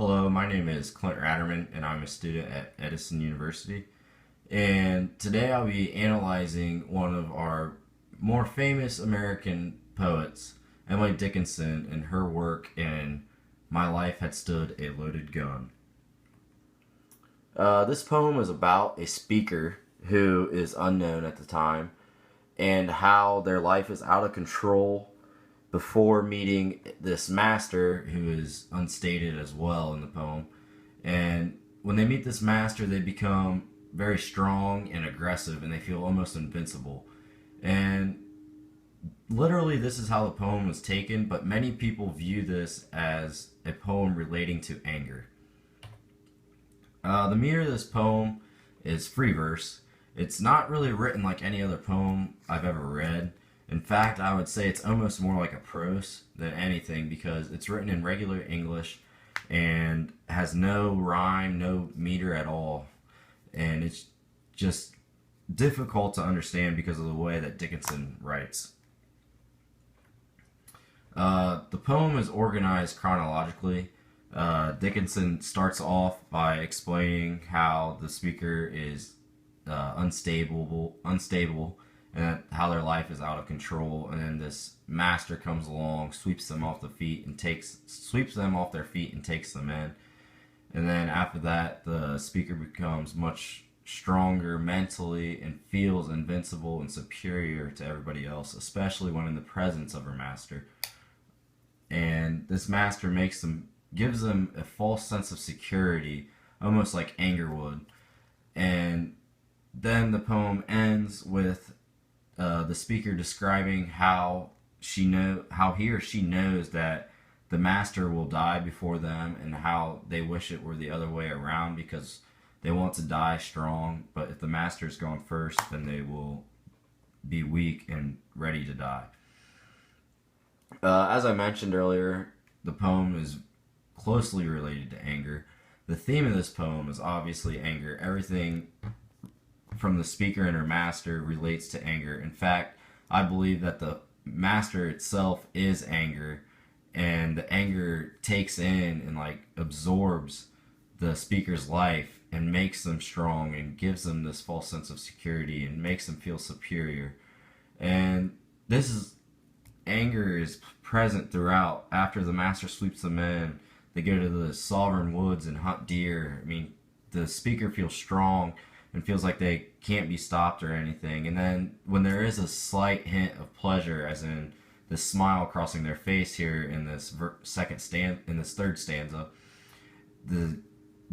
Hello, my name is Clint Ratterman, and I'm a student at Edison University. And today I'll be analyzing one of our more famous American poets, Emily Dickinson, and her work in My Life Had Stood a Loaded Gun. This poem is about a speaker who is unknown at the time and how their life is out of control before meeting this master who is unstated as well in the poem. And when they meet this master, they become very strong and aggressive and they feel almost invincible. And literally, this is how the poem was taken, but many people view this as a poem relating to anger. The meter of this poem is free verse. It's not really written like any other poem I've ever read. In fact, I would say it's almost more like a prose than anything because it's written in regular English and has no rhyme, no meter at all. And it's just difficult to understand because of the way that Dickinson writes. The poem is organized chronologically. Dickinson starts off by explaining how the speaker is unstable, and how their life is out of control. And then this master comes along, sweeps them off their feet and takes them in. And then after that, the speaker becomes much stronger mentally and feels invincible and superior to everybody else, especially when in the presence of her master. And this master gives them a false sense of security, almost like anger would. And then the poem ends with the speaker describing how he or she knows that the master will die before them, and how they wish it were the other way around because they want to die strong. But if the master's gone first, then they will be weak and ready to die. As I mentioned earlier, the poem is closely related to anger. The theme of this poem is obviously anger. Everything from the speaker and her master relates to anger. In fact, I believe that the master itself is anger, and the anger takes in and absorbs the speaker's life and makes them strong and gives them this false sense of security and makes them feel superior. And anger is present throughout. After the master sweeps them in, they go to the sovereign woods and hunt deer. I mean, the speaker feels strong and feels like they can't be stopped or anything. And then when there is a slight hint of pleasure, as in the smile crossing their face here in this third stanza, the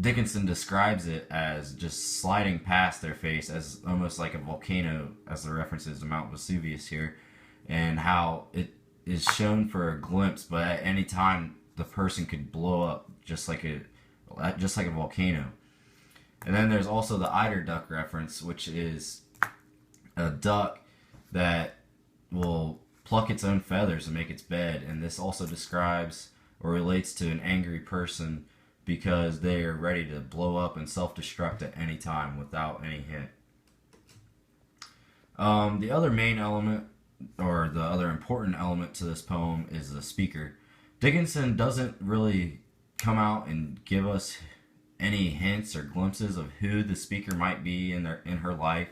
Dickinson describes it as just sliding past their face, as almost like a volcano, as the references to Mount Vesuvius here, and how it is shown for a glimpse, but at any time the person could blow up just like a volcano. And then there's also the eider duck reference, which is a duck that will pluck its own feathers and make its bed. And this also describes or relates to an angry person because they are ready to blow up and self-destruct at any time without any hint. The other main element, or the other important element to this poem, is the speaker. Dickinson doesn't really come out and give us any hints or glimpses of who the speaker might be in her life,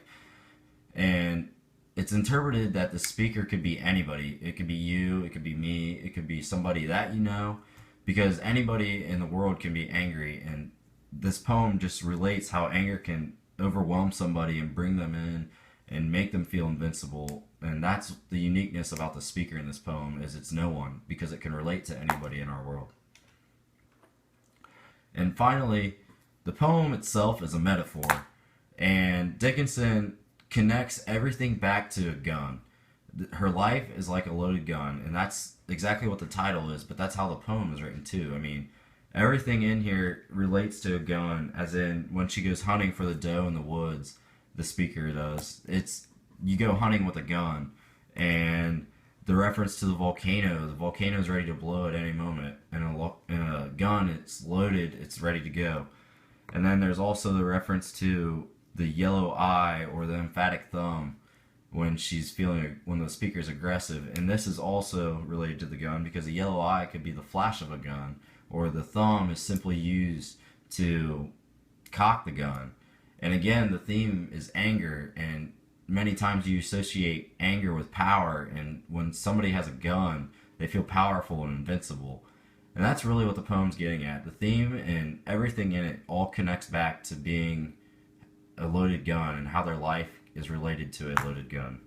and it's interpreted that the speaker could be anybody. It could be you, it could be me, it could be somebody that you know, because anybody in the world can be angry. And this poem just relates how anger can overwhelm somebody and bring them in and make them feel invincible. And that's the uniqueness about the speaker in this poem, is it's no one, because it can relate to anybody in our world. And finally, the poem itself is a metaphor, and Dickinson connects everything back to a gun. Her life is like a loaded gun, and that's exactly what the title is, but that's how the poem is written too. I mean, everything in here relates to a gun, as in when she goes hunting for the doe in the woods, the speaker does. You go hunting with a gun, and the reference to the volcano is ready to blow at any moment, and in a gun, it's loaded, it's ready to go. And then there's also the reference to the yellow eye or the emphatic thumb when the speaker's aggressive. And this is also related to the gun, because a yellow eye could be the flash of a gun, or the thumb is simply used to cock the gun. And again, the theme is anger, and many times you associate anger with power, and when somebody has a gun, they feel powerful and invincible. And that's really what the poem's getting at. The theme and everything in it all connects back to being a loaded gun and how their life is related to a loaded gun.